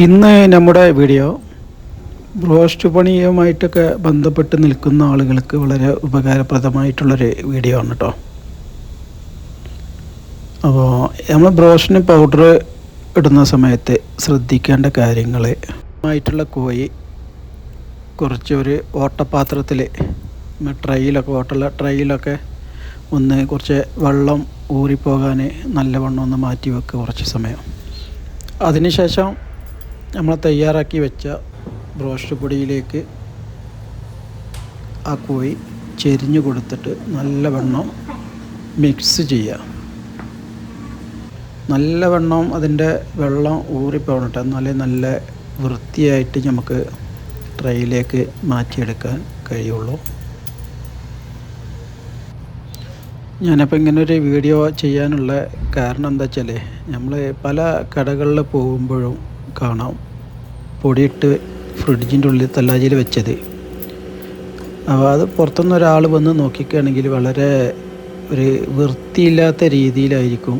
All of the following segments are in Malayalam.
ഇന്ന് നമ്മുടെ വീഡിയോ ബ്രോസ്റ്റ് പണിയുമായിട്ടൊക്കെ ബന്ധപ്പെട്ട് നിൽക്കുന്ന ആളുകൾക്ക് വളരെ ഉപകാരപ്രദമായിട്ടുള്ളൊരു വീഡിയോ ആണ് കേട്ടോ. അപ്പോൾ നമ്മൾ ബ്രോസ്റ്റിന് പൗഡർ ഇടുന്ന സമയത്ത് ശ്രദ്ധിക്കേണ്ട കാര്യങ്ങൾ ആയിട്ടുള്ള കോഴി കുറച്ച് ഒരു ഓട്ടപാത്രത്തിൽ ട്രൈയിലൊക്കെ ഒന്ന് കുറച്ച് വെള്ളം ഊറിപ്പോകാൻ നല്ലവണ്ണം ഒന്ന് മാറ്റി വെക്കുക കുറച്ച് സമയം. അതിനുശേഷം നമ്മൾ തയ്യാറാക്കി വെച്ച ബ്രോസ്റ്റ് പൊടിയിലേക്ക് ആ കോഴി ചെരിഞ്ഞു കൊടുത്തിട്ട് നല്ലവണ്ണം മിക്സ് ചെയ്യുക. നല്ലവണ്ണം അതിൻ്റെ വെള്ളം ഊറിപ്പോകട്ടെ, എന്നാലേ നല്ല വൃത്തിയായിട്ട് നമുക്ക് ട്രൈയിലേക്ക് മാറ്റിയെടുക്കാൻ കഴിയുള്ളൂ. ഞാനപ്പോൾ ഇങ്ങനൊരു വീഡിയോ ചെയ്യാനുള്ള കാരണം എന്താ വെച്ചാൽ, നമ്മൾ പല കടകളിൽ പോകുമ്പോഴും കാണാം പൊടിയിട്ട് ഫ്രിഡ്ജിൻ്റെ ഉള്ളിൽ തല്ലാജിയിൽ വെച്ചത്. അപ്പോൾ അത് പുറത്തുനിന്ന് ഒരാൾ വന്ന് നോക്കിക്കുകയാണെങ്കിൽ വളരെ ഒരു വൃത്തിയില്ലാത്ത രീതിയിലായിരിക്കും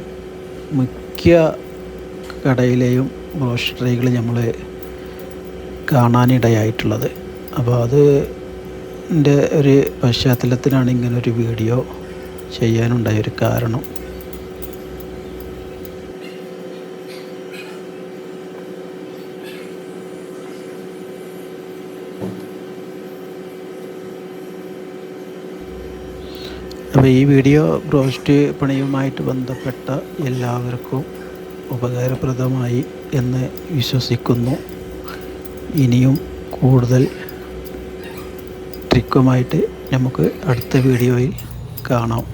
മിക്ക കടയിലെയും ബ്രോസ്റ്റ് ട്രൈകൾ നമ്മൾ കാണാനിടയായിട്ടുള്ളത്. അപ്പോൾ അതിൻ്റെ ഒരു പശ്ചാത്തലത്തിലാണ് ഇങ്ങനൊരു വീഡിയോ ചെയ്യാനുണ്ടായൊരു കാരണം. അപ്പോൾ ഈ വീഡിയോ ബ്രോസ്റ്റ് പണിയുമായിട്ട് ബന്ധപ്പെട്ട എല്ലാവർക്കും ഉപകാരപ്രദമായി എന്ന് വിശ്വസിക്കുന്നു. ഇനിയും കൂടുതൽ ട്രിക്കുമായിട്ട് നമുക്ക് അടുത്ത വീഡിയോയിൽ കാണാം.